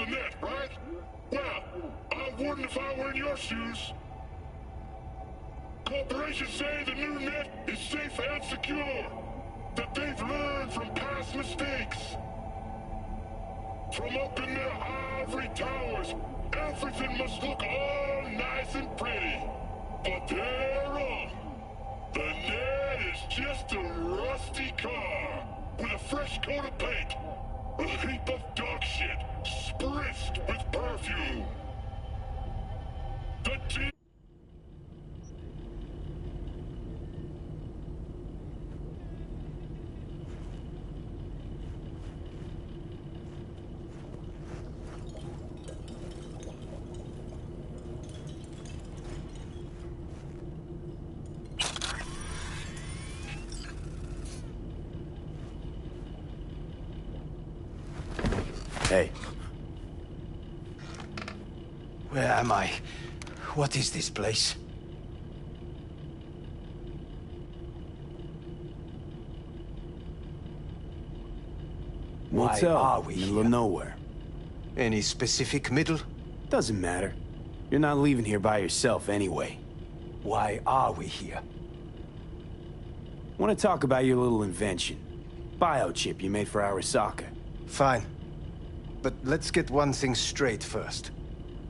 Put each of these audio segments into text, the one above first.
the net, right? Well, I wouldn't if I were in your shoes. Corporations say the new net is safe and secure. That they've learned from past mistakes. From up in their ivory towers, everything must look all nice and pretty. But they're wrong. The net is just a rusty car with a fresh coat of paint. A heap of dog shit spritzed with perfume. The team. Hey. Where am I? What is this place? What's Why up? are we Middle here? of nowhere. Any specific middle? Doesn't matter. You're not leaving here by yourself anyway. Why are we here? Want to talk about your little invention? Biochip you made for Arasaka. Fine. But let's get one thing straight first.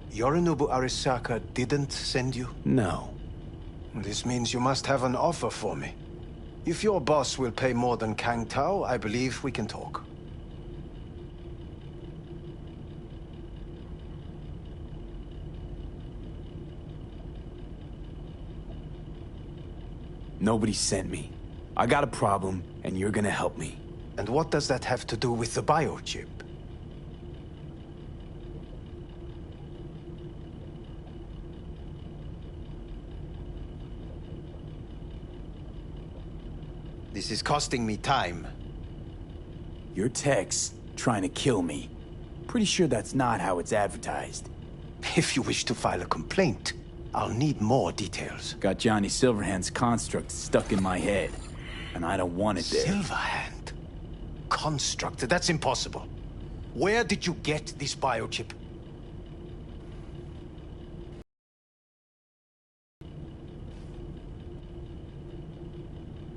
Yorinobu Arasaka didn't send you? No. This means you must have an offer for me. If your boss will pay more than Kang Tao, I believe we can talk. Nobody sent me. I got a problem, and you're gonna help me. And what does that have to do with the biochip? This is costing me time. Your text trying to kill me. Pretty sure that's not how it's advertised. If you wish to file a complaint, I'll need more details. Got Johnny Silverhand's construct stuck in my head, and I don't want it there. Silverhand? Construct? That's impossible. Where did you get this biochip?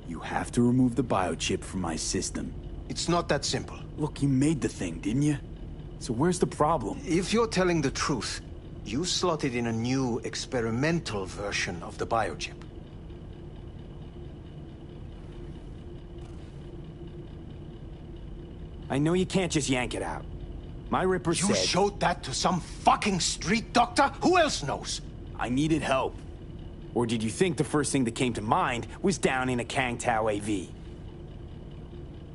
You have to remove the biochip from my system. It's not that simple. Look, you made the thing, didn't you? So where's the problem? If you're telling the truth, you slotted in a new experimental version of the biochip. I know you can't just yank it out. My Ripper You said... showed that to some fucking street doctor? Who else knows? I needed help. Or did you think the first thing that came to mind was down in a Kang Tao AV?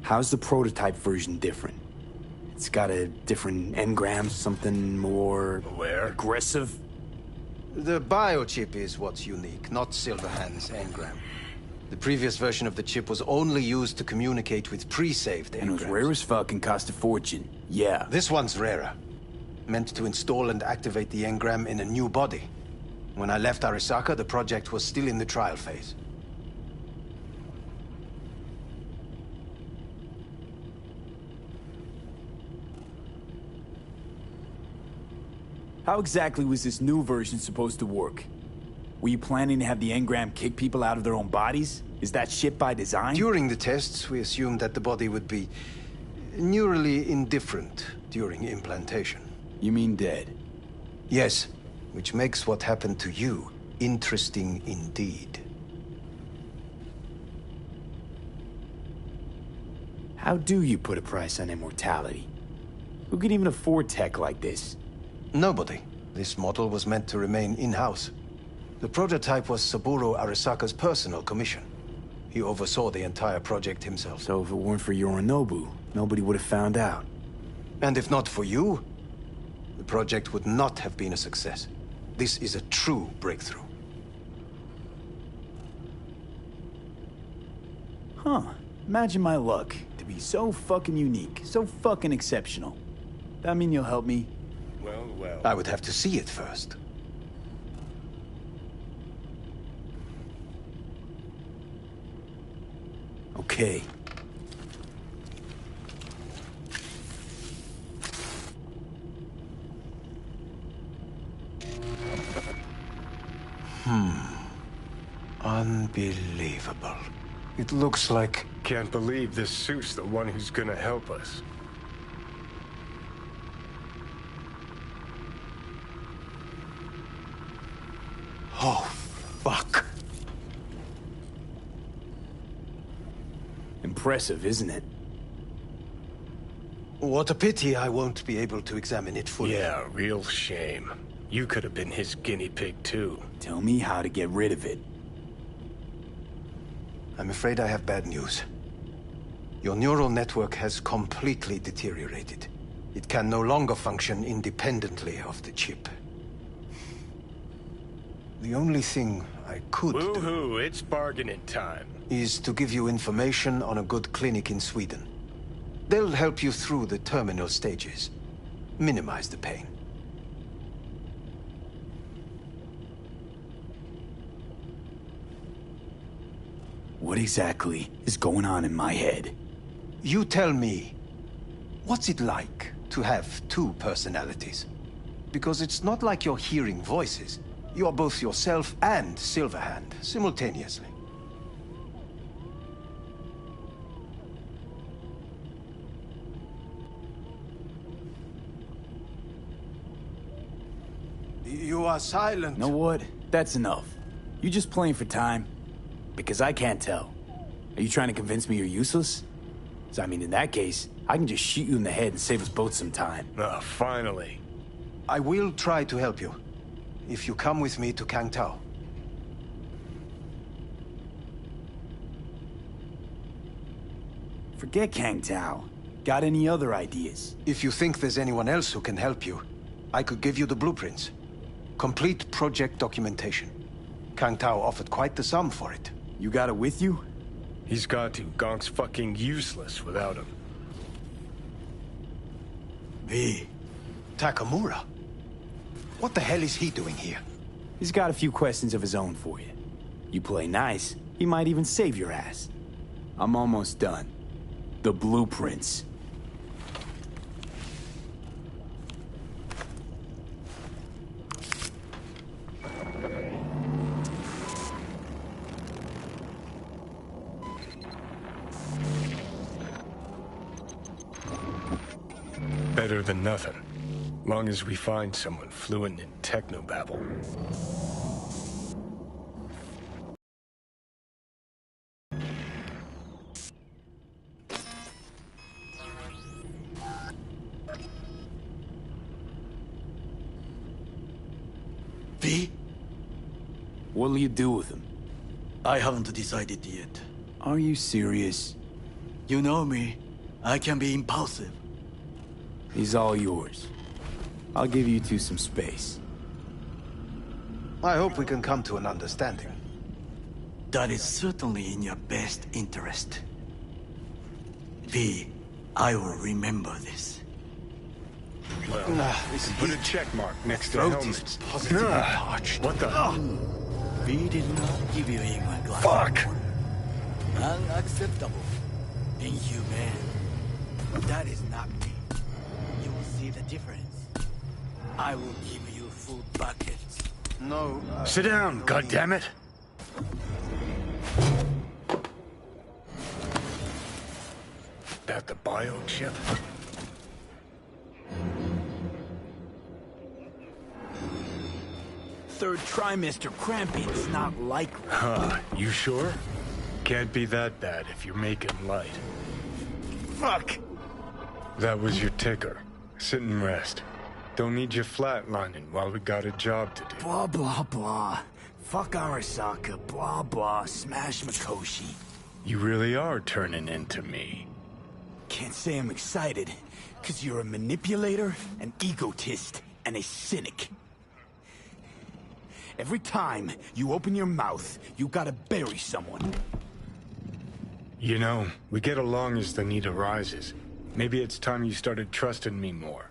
How's the prototype version different? It's got a different engram, something more... aggressive? The biochip is what's unique, not Silverhand's engram. The previous version of the chip was only used to communicate with pre-saved engrams. And it was rare as fuck and cost a fortune. Yeah. This one's rarer. Meant to install and activate the engram in a new body. When I left Arasaka, the project was still in the trial phase. How exactly was this new version supposed to work? Were you planning to have the engram kick people out of their own bodies? Is that shit by design? During the tests, we assumed that the body would be neurally indifferent during implantation. You mean dead? Yes, which makes what happened to you interesting indeed. How do you put a price on immortality? Who could even afford tech like this? Nobody. This model was meant to remain in-house. The prototype was Saburo Arasaka's personal commission. He oversaw the entire project himself. So if it weren't for Yorinobu, nobody would have found out. And if not for you, the project would not have been a success. This is a true breakthrough. Huh. Imagine my luck to be so fucking unique, so fucking exceptional. That mean you'll help me? Well. I would have to see it first. Okay. Unbelievable. It looks like... Can't believe this suit's the one who's gonna help us. Oh, fuck. Impressive, isn't it? What a pity I won't be able to examine it fully. Yeah, real shame. You could have been his guinea pig, too. Tell me how to get rid of it. I'm afraid I have bad news. Your neural network has completely deteriorated. It can no longer function independently of the chip. The only thing I could do Woohoo, it's bargaining time. is to give you information on a good clinic in Sweden. They'll help you through the terminal stages. Minimize the pain. What exactly is going on in my head? You tell me, what's it like to have two personalities? Because it's not like you're hearing voices. You are both yourself and Silverhand simultaneously. You are silent. Know what? That's enough. You just playing for time? Because I can't tell. Are you trying to convince me you're useless? 'Cause I mean, in that case, I can just shoot you in the head and save us both some time. Ah, finally. I will try to help you, if you come with me to Kang Tao. Forget Kang Tao. Got any other ideas? If you think there's anyone else who can help you, I could give you the blueprints. Complete project documentation. Kang Tao offered quite the sum for it. You got it with you? He's got to. Gonk's fucking useless without him. V. Takamura? What the hell is he doing here? He's got a few questions of his own for you. You play nice, he might even save your ass. I'm almost done. The blueprints. Better than nothing. Long as we find someone fluent in technobabble. V? What'll you do with him? I haven't decided yet. Are you serious? You know me. I can be impulsive. He's all yours. I'll give you two some space. I hope we can come to an understanding. That is certainly in your best interest. V, I will remember this. Put a check mark next to Throat helmet. is positively parched. What the? V did not give you England glass. Fuck! Unacceptable. Inhumane. That is not me. You will see the difference. I will give you full buckets. No. Sit down, goddammit! That the biochip? Third trimester cramping is not likely. Huh, you sure? Can't be that bad if you're making light. Fuck! That was your ticker. Sit and rest. Don't need you flatlining while we got a job to do. Blah, blah, blah. Fuck Arasaka, blah, blah, smash Mikoshi. You really are turning into me. Can't say I'm excited, because you're a manipulator, an egotist, and a cynic. Every time you open your mouth, you gotta bury someone. You know, we get along as the need arises. Maybe it's time you started trusting me more.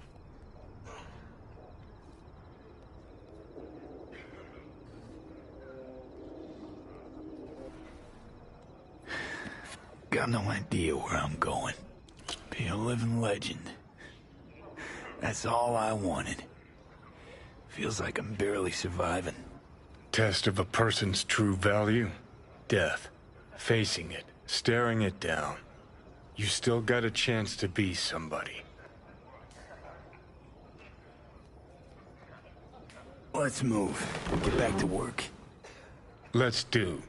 Got no idea where I'm going. Be a living legend. That's all I wanted. Feels like I'm barely surviving. Test of a person's true value? Death. Facing it, staring it down. You still got a chance to be somebody. Let's move. Get back to work. Let's do.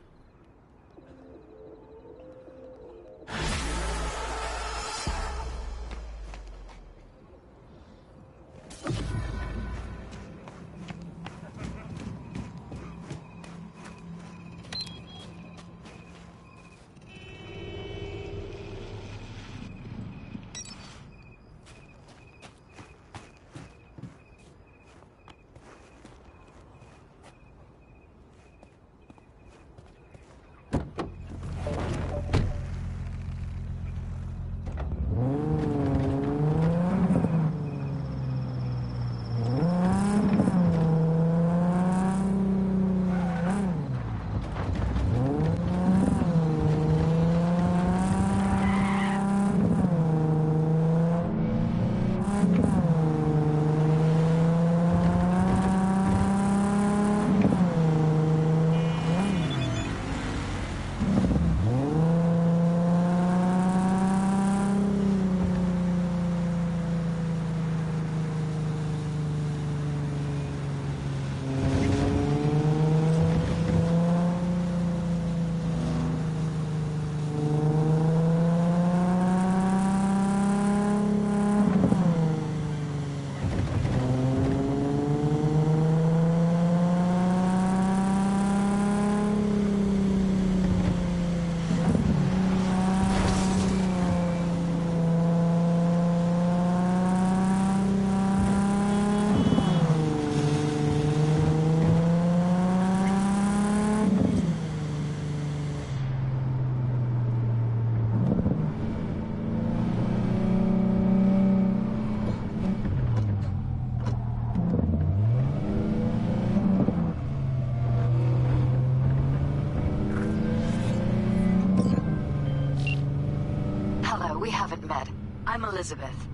I'm Elizabeth.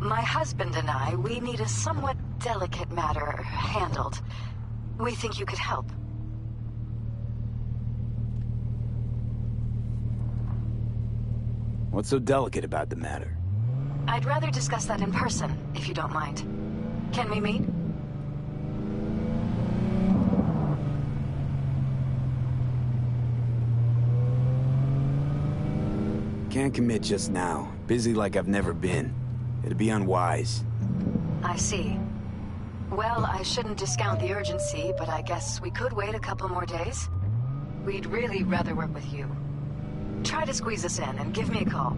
My husband and I, we need a somewhat delicate matter handled. We think you could help. What's so delicate about the matter? I'd rather discuss that in person, if you don't mind. Can we meet? Can't commit just now. Busy like I've never been. It'd be unwise. I see. Well, I shouldn't discount the urgency, but I guess we could wait a couple more days. We'd really rather work with you. Try to squeeze us in and give me a call.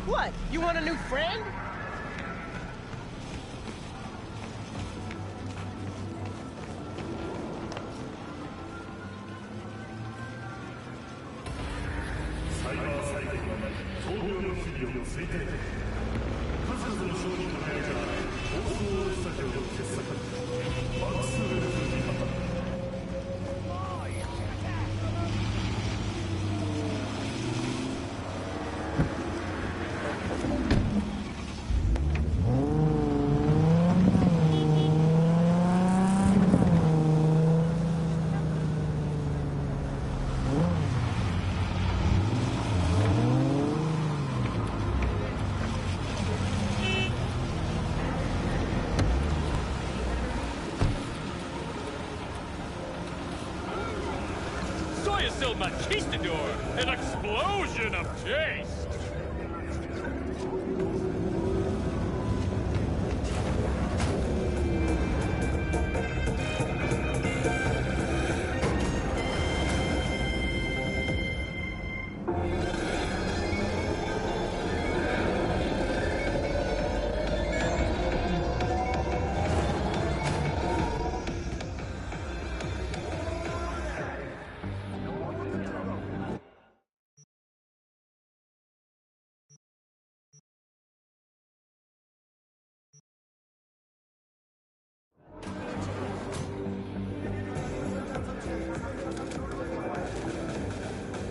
What? You want a new friend? still machistador, an explosion of taste.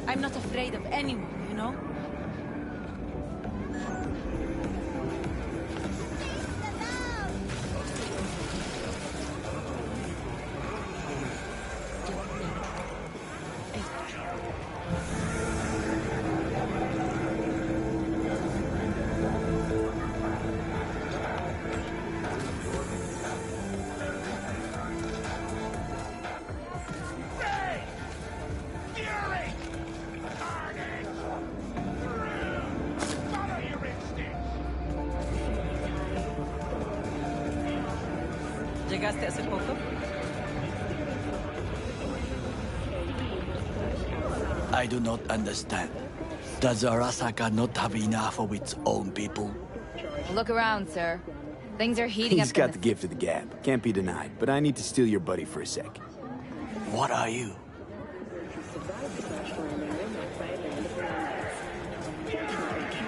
I'm not afraid of anyone, you know? ¿Llegaste hace poco? I do not understand. Does Arasaka not have enough of its own people? Look around, sir. Things are heating up. He's got the gift of the gab. Can't be denied. But I need to steal your buddy for a sec. What are you?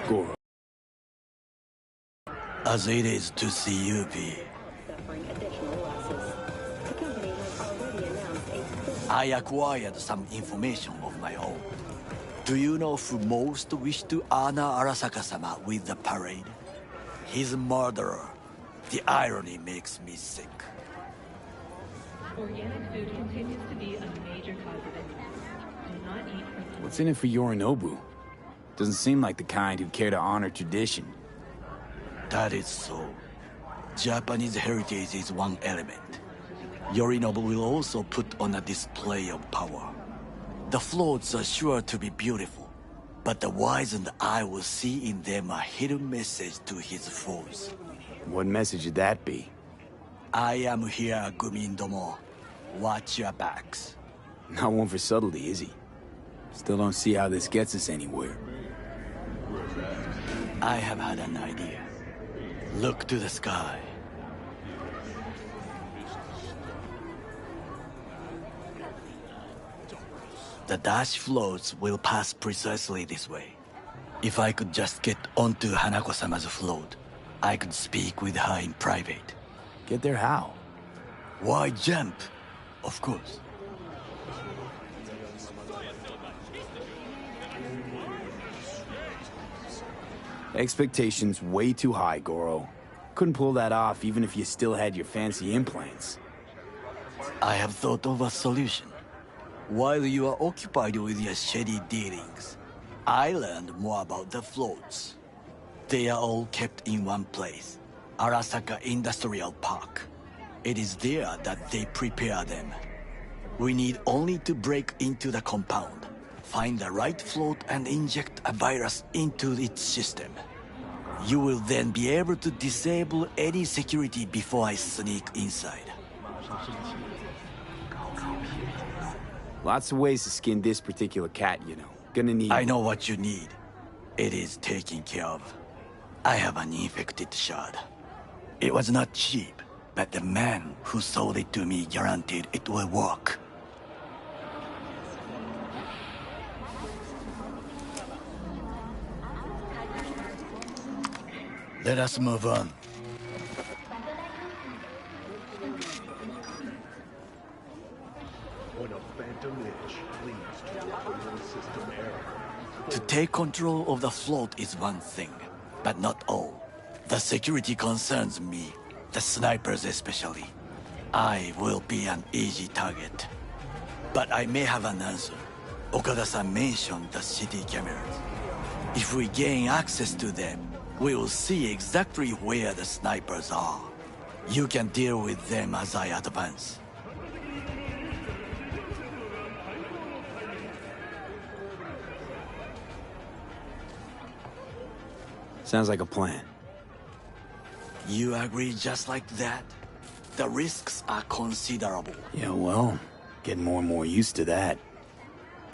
Goro. As it is to see you be. I acquired some information of my own. Do you know who most wished to honor Arasaka-sama with the parade? His murderer. The irony makes me sick. Organic food continues to be a major cause of illness. Do not eat from... What's in it for Yorinobu? Doesn't seem like the kind who care to honor tradition. That is so. Japanese heritage is one element. Yorinobu will also put on a display of power. The floats are sure to be beautiful, but the wizened eye will see in them a hidden message to his foes. What message would that be? I am here, Gumindomo. Watch your backs. Not one for subtlety, is he? Still don't see how this gets us anywhere. I have had an idea. Look to the sky. The dash floats will pass precisely this way. If I could just get onto Hanako-sama's float, I could speak with her in private. Get there how? Why jump? Of course. Expectations way too high, Goro. Couldn't pull that off even if you still had your fancy implants. I have thought of a solution. While you are occupied with your shady dealings, I learned more about the floats. They are all kept in one place, Arasaka Industrial Park. It is there that they prepare them. We need only to break into the compound, find the right float and inject a virus into its system. You will then be able to disable any security before I sneak inside. Lots of ways to skin this particular cat, you know. Gonna need... I know what you need. It is taken care of. I have an infected shard. It was not cheap, but the man who sold it to me guaranteed it will work. Let us move on. To take control of the float is one thing, but not all. The security concerns me, the snipers especially. I will be an easy target. But I may have an answer. Okada-san mentioned the city cameras. If we gain access to them, we will see exactly where the snipers are. You can deal with them as I advance. Sounds like a plan. You agree just like that? The risks are considerable. Yeah, well, getting more and more used to that.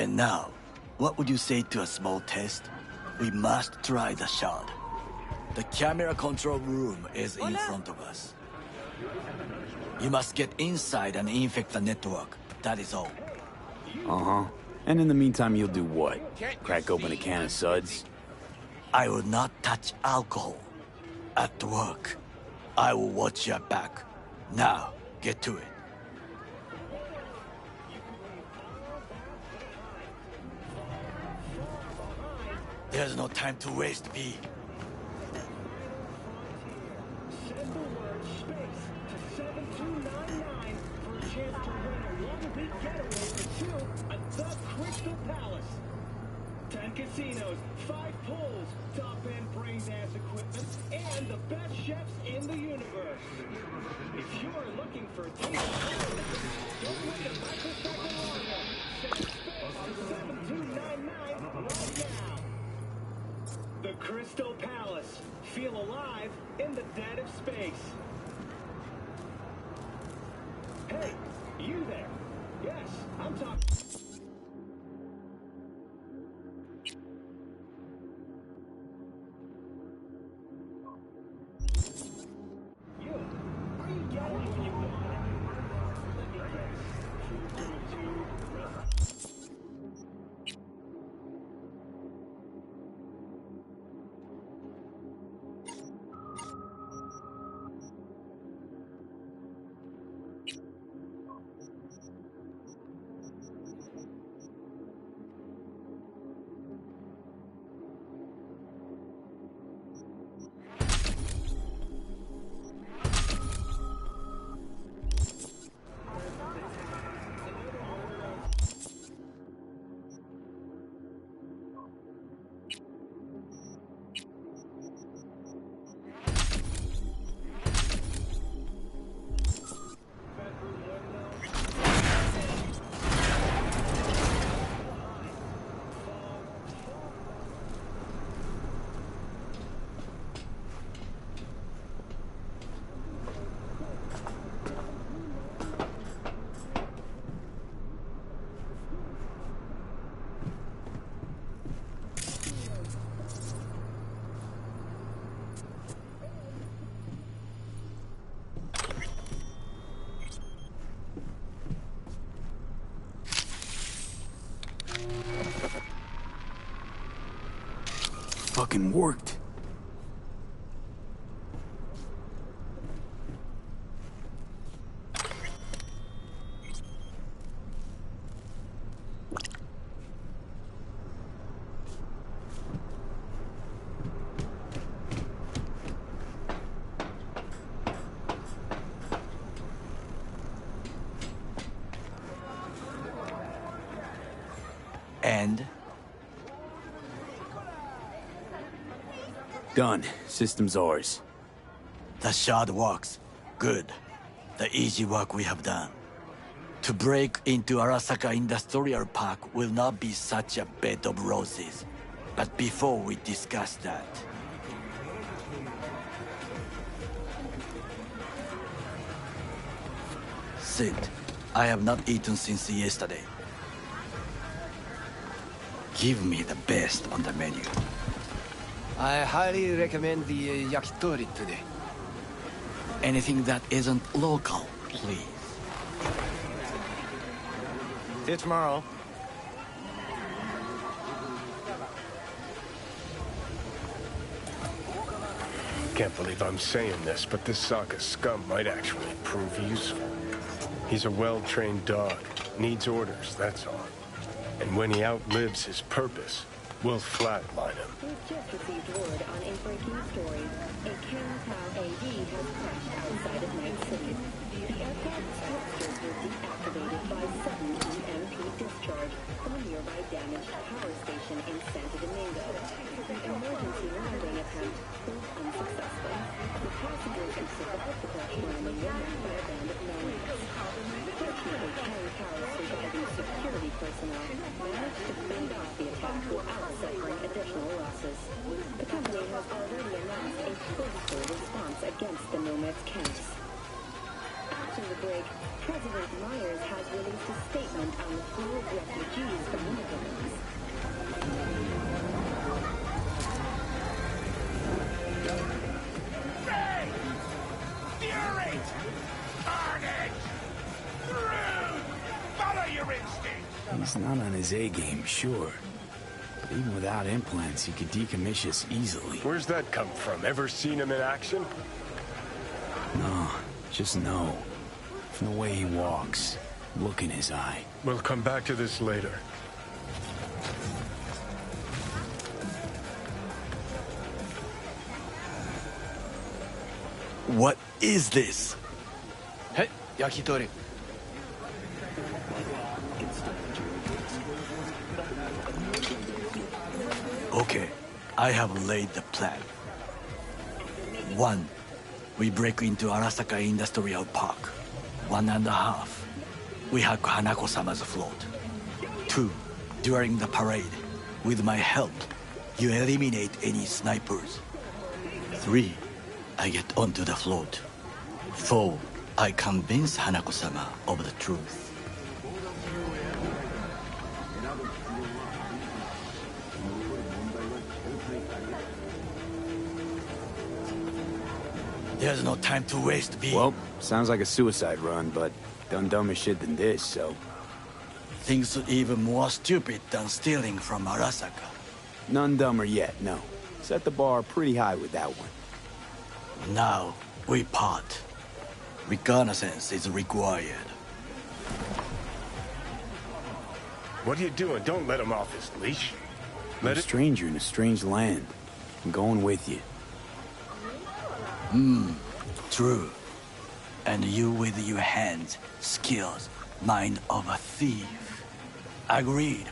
And now, what would you say to a small test? We must try the shard. The camera control room is in front of us. You must get inside and infect the network. That is all. Uh-huh. And in the meantime, you'll do what? Crack open a can of suds? I will not touch alcohol. At work, I will watch your back. Now, get to it. There's no time to waste, B. Send the word space to 7299 for a chance to win a one-week getaway for two at the Crystal Palace. 10 casinos, 5 pools, top-end brain-dance equipment, and the best chefs in the universe. If you're looking for taste, don't wait a microsecond longer. Send space to 7299 right now. The Crystal Palace. Feel alive in the dead of space. Hey, you there? Yes, I'm talking. You, are you getting what you want? Let me guess. 202. Fucking worked. And? Done. System's ours. The shard works. Good. The easy work we have done. To break into Arasaka Industrial Park will not be such a bed of roses. But before we discuss that... Sit. I have not eaten since yesterday. Give me the best on the menu. I highly recommend the yakitori today. Anything that isn't local, please. See you tomorrow. Can't believe I'm saying this, but this Sokka scum might actually prove useful. He's a well-trained dog. Needs orders, that's all. And when he outlives his purpose, we'll flatline him. We've just received word on a breaking story. A Kangtao AV has crashed outside of Night City. The aircraft's thrusters were deactivated by sudden EMP discharge from a nearby damaged power station in Santo Domingo. The emergency landing attempt proved unsuccessful. The passengers who survived the crash landing were met by a band of maniacs. Unfortunately, Kang Tao's surviving security personnel managed to fend off the attack without suffering additional losses. The company has already announced a forceful response against the Nomads camps. After the break, President Myers has released a statement on the flow of refugees from the Netherlands. Fury! Carnage! Rude! Follow your instinct! He's not on his A game, sure. But even without implants, he could decommission us easily. Where's that come from? Ever seen him in action? No, just no. From the way he walks, look in his eye. We'll come back to this later. What is this? Hey, yakitori. Okay, I have laid the plan. 1. We break into Arasaka Industrial Park. 1.5. We hack Hanako-sama's float. 2. During the parade, with my help, you eliminate any snipers. 3. I get onto the float. 4. I convince Hanako-sama of the truth. There's no time to waste, B. Well, sounds like a suicide run, but done dumber shit than this, so... Things even more stupid than stealing from Arasaka. None dumber yet, no. Set the bar pretty high with that one. Now, we part. Reconnaissance is required. What are you doing? Don't let him off his leash. I'm a stranger in a strange land. I'm going with you. True. And you with your hands, skills, mind of a thief. Agreed.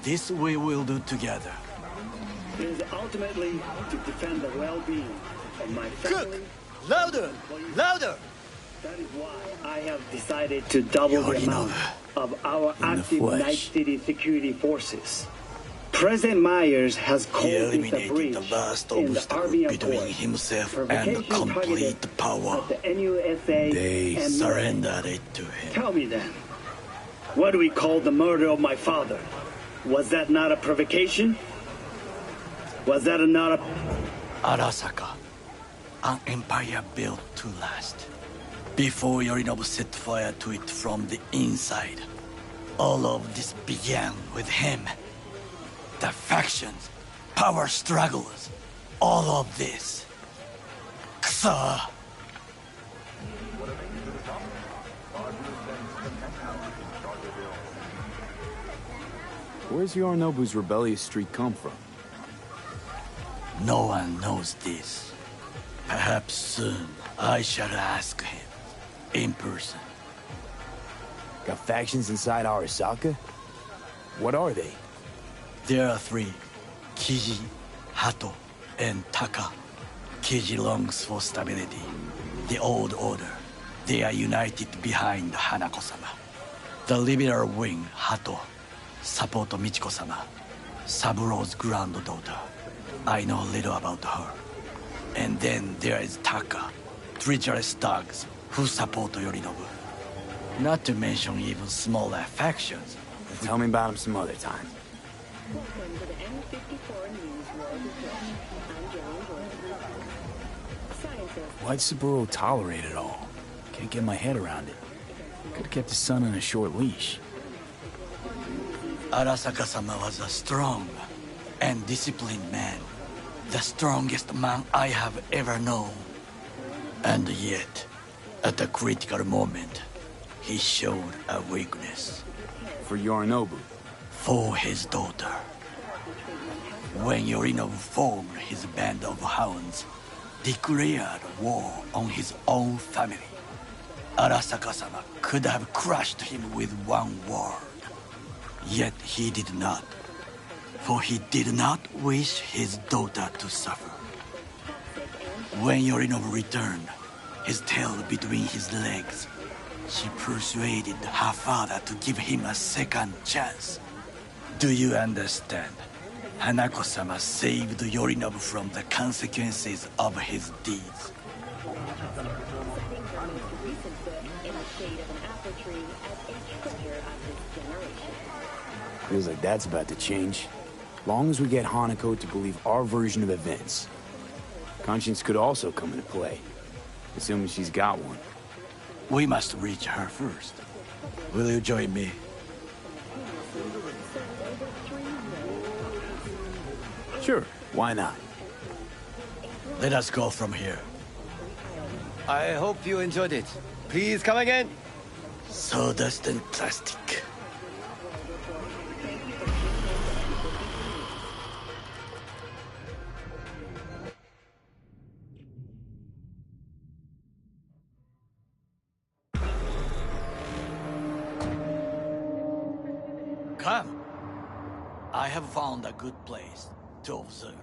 This we will do together. It is ultimately to defend the well-being of my family. Louder! Louder! That is why I have decided to double the amount of our active Night City security forces. President Myers has He called this a eliminated breach the last in the obstacle Army between Accord. himself and Provocation complete targeted power. at the NUSA They and surrendered it to him. Tell me then, what do we call the murder of my father? Was that not a provocation? Was that not a... Arasaka, an empire built to last. Before Yorinobu set fire to it from the inside, all of this began with him. The factions, power struggles, all of this. Kusa! Where's Yorinobu's rebellious streak come from? No one knows this. Perhaps soon I shall ask him. In person. Got factions inside Arasaka? What are they? There are 3. Kiji, Hato, and Taka. Kiji longs for stability. The old order. They are united behind Hanako-sama. The liberal wing, Hato, support Michiko-sama, Saburo's granddaughter. I know little about her. And then there is Taka, treacherous thugs who support Yorinobu. Not to mention even smaller factions. Tell me about him some other time. Welcome to the N54 News World Report. I'm Joan Gordon. Scientists Why'd Saburo tolerate it all? Can't get my head around it. Could've kept his son on a short leash. Arasaka-sama was a strong and disciplined man. The strongest man I have ever known. And yet, at a critical moment, he showed a weakness. For Yorinobu. For his daughter. When Yorinobu formed his band of hounds, declared war on his own family, Arasaka-sama could have crushed him with one word. Yet he did not. For he did not wish his daughter to suffer. When Yorinobu returned, his tail between his legs, She persuaded her father to give him a second chance. Do you understand? Hanako-sama saved Yorinobu from the consequences of his deeds. Feels like that's about to change. Long as we get Hanako to believe our version of events. Conscience could also come into play, assuming she's got one. We must reach her first. Will you join me? Sure, why not? Let us go from here. I hope you enjoyed it. Please come again. Sawdust and plastic. Come. I have found a good place to observe.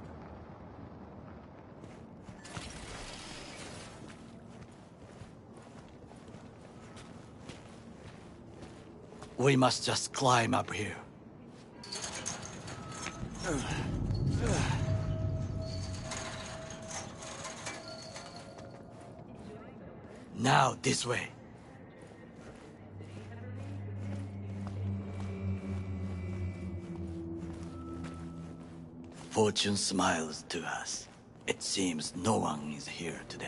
We must just climb up here. Now, this way. Fortune smiles to us. It seems no one is here today.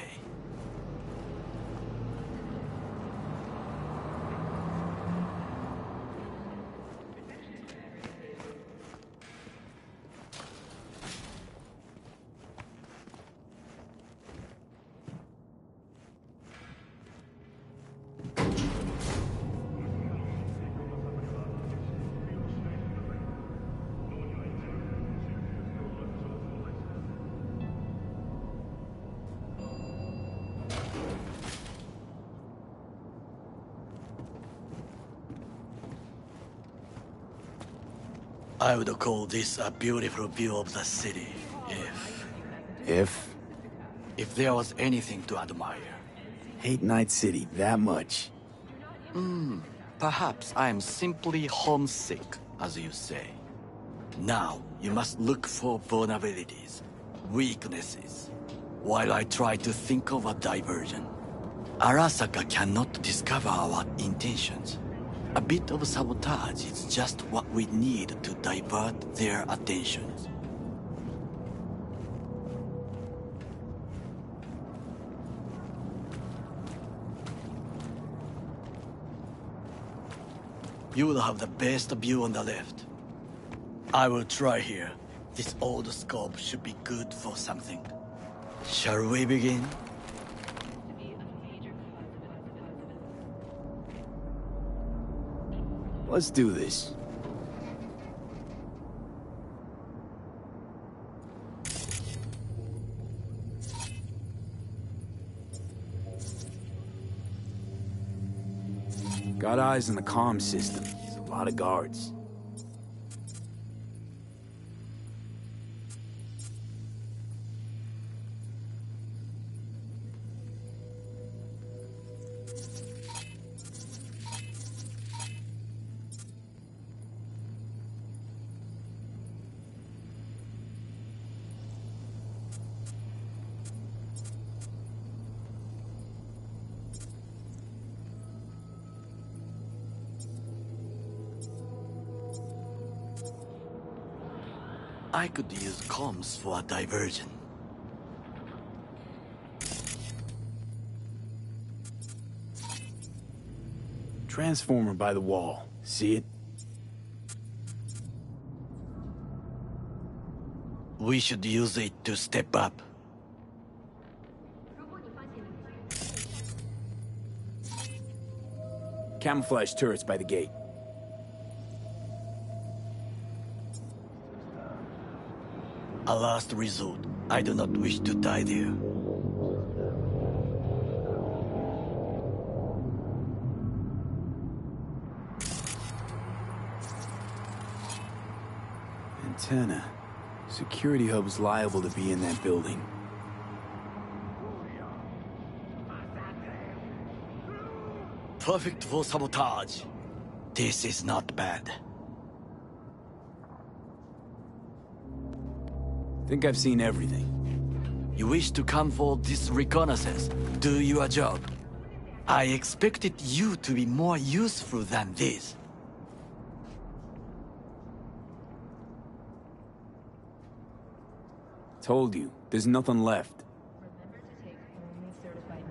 I would call this a beautiful view of the city, if there was anything to admire. Hate Night City that much. Perhaps I am simply homesick, as you say. Now, you must look for vulnerabilities, weaknesses, while I try to think of a diversion. Arasaka cannot discover our intentions. A bit of sabotage is just what we need to divert their attentions. You will have the best view on the left. I will try here. This old scope should be good for something. Shall we begin? Let's do this. Got eyes on the comm system. There's a lot of guards. I could use comms for a diversion. Transformer by the wall. See it? We should use it to step up. Camouflage turrets by the gate. A last resort. I do not wish to die there. Antenna. Security hub's liable to be in that building. perfect for sabotage. This is not bad. Think I've seen everything. You wish to come for this reconnaissance, do your job. I expected you to be more useful than this. Told you, there's nothing left.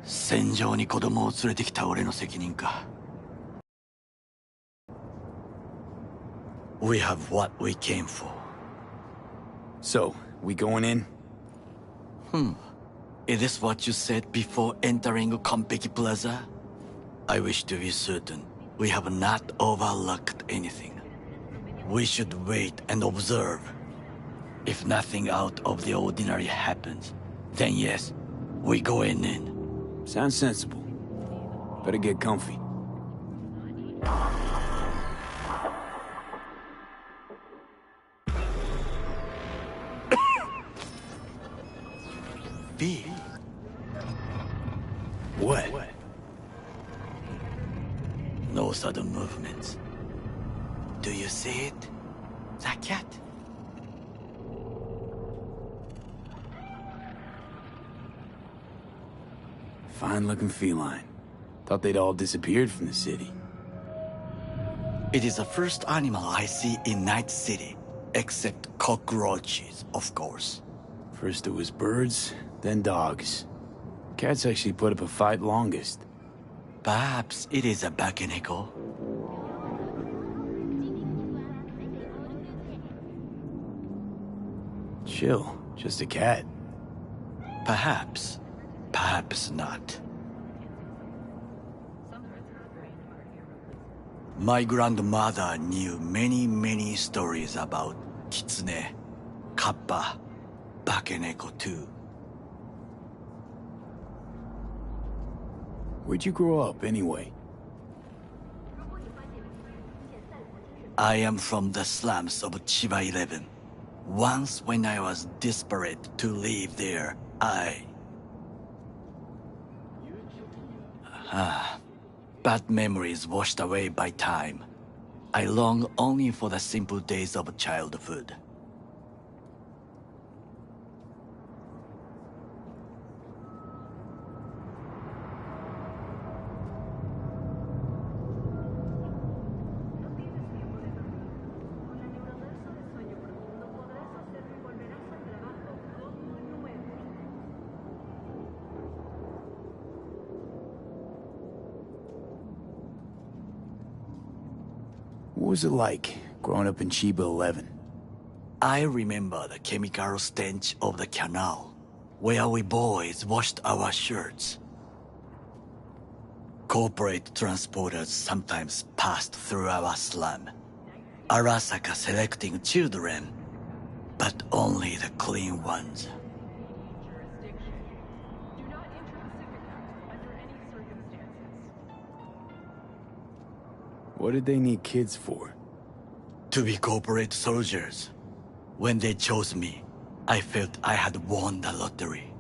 戦場に子供を連れてきた俺の責任か。We have what we came for. So, we going in? Is this what you said before entering Konpeki Plaza? I wish to be certain we have not overlooked anything. We should wait and observe. If nothing out of the ordinary happens, then yes, we go in. Sounds sensible. Better get comfy. B. What? No sudden movements. Do you see it? The cat. Fine-looking feline. Thought they'd all disappeared from the city. It is the first animal I see in Night City, except cockroaches, of course. First it was birds, then dogs. Cats actually put up a fight longest. Perhaps it is a bakeneko. Chill, just a cat. Perhaps. Perhaps not. My grandmother knew many stories about kitsune, kappa, bakeneko too. Where'd you grow up, anyway? I am from the slums of Chiba 11. Once when I was desperate to live there, bad memories washed away by time. I long only for the simple days of childhood. What was it like, growing up in Chiba 11? I remember the chemical stench of the canal, where we boys washed our shirts. Corporate transporters sometimes passed through our slum, Arasaka selecting children, but only the clean ones. What did they need kids for? To be corporate soldiers. When they chose me, I felt I had won the lottery.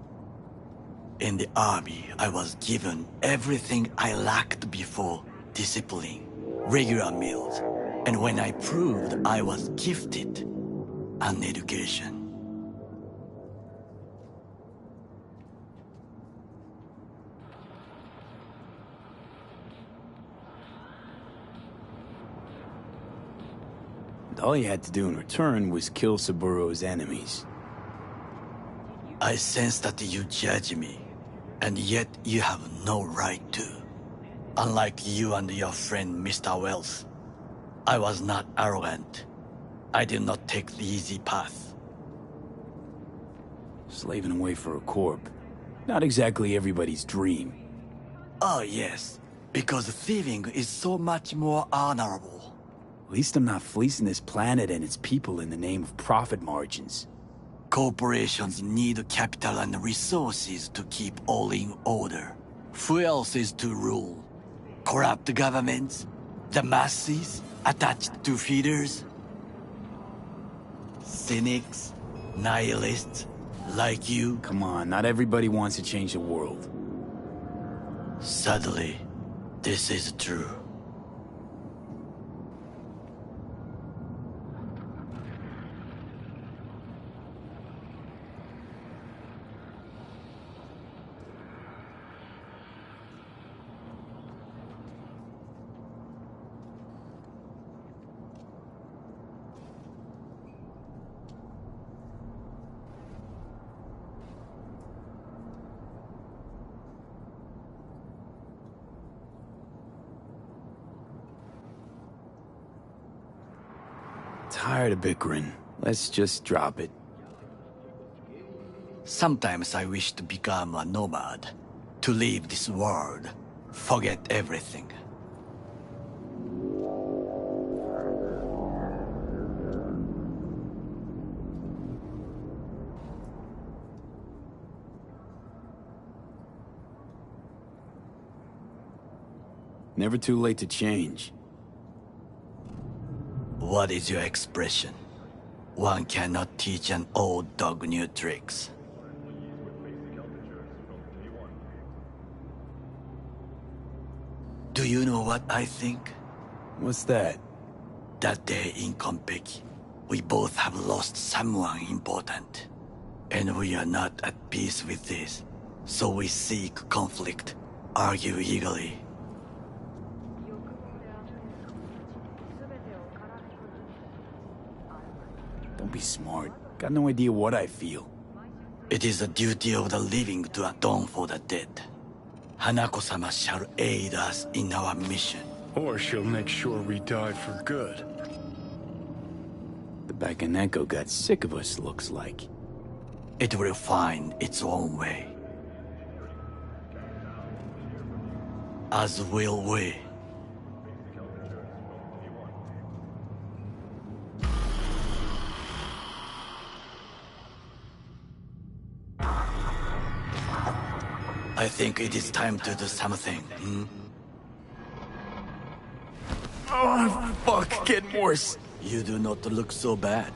In the army, I was given everything I lacked before: discipline, regular meals, and when I proved I was gifted, an education. All you had to do in return was kill Saburo's enemies. I sense that you judge me, and yet you have no right to. Unlike you and your friend Mr. Wells, I was not arrogant. I did not take the easy path. Slaving away for a corp. Not exactly everybody's dream. Oh yes, because thieving is so much more honorable. At least I'm not fleecing this planet and its people in the name of profit margins. Corporations need capital and resources to keep all in order. Who else is to rule? Corrupt governments? The masses attached to feeders? Cynics? Nihilists? Like you? Come on, not everybody wants to change the world. Sadly, This is true. Tired of bickering. Let's just drop it. Sometimes I wish to become a nomad, to leave this world, forget everything. Never too late to change. What is your expression? One cannot teach an old dog new tricks. Do you know what I think? What's that? That day in Konpeki, we both have lost someone important. And we are not at peace with this. So we seek conflict, argue eagerly. Don't be smart. Got no idea what I feel. It is the duty of the living to atone for the dead. Hanako-sama shall aid us in our mission. Or she'll make sure we die for good. The Bakaneko got sick of us, looks like. It will find its own way. As will we. I think it is time to do something, Oh, fuck, getting worse. You do not look so bad.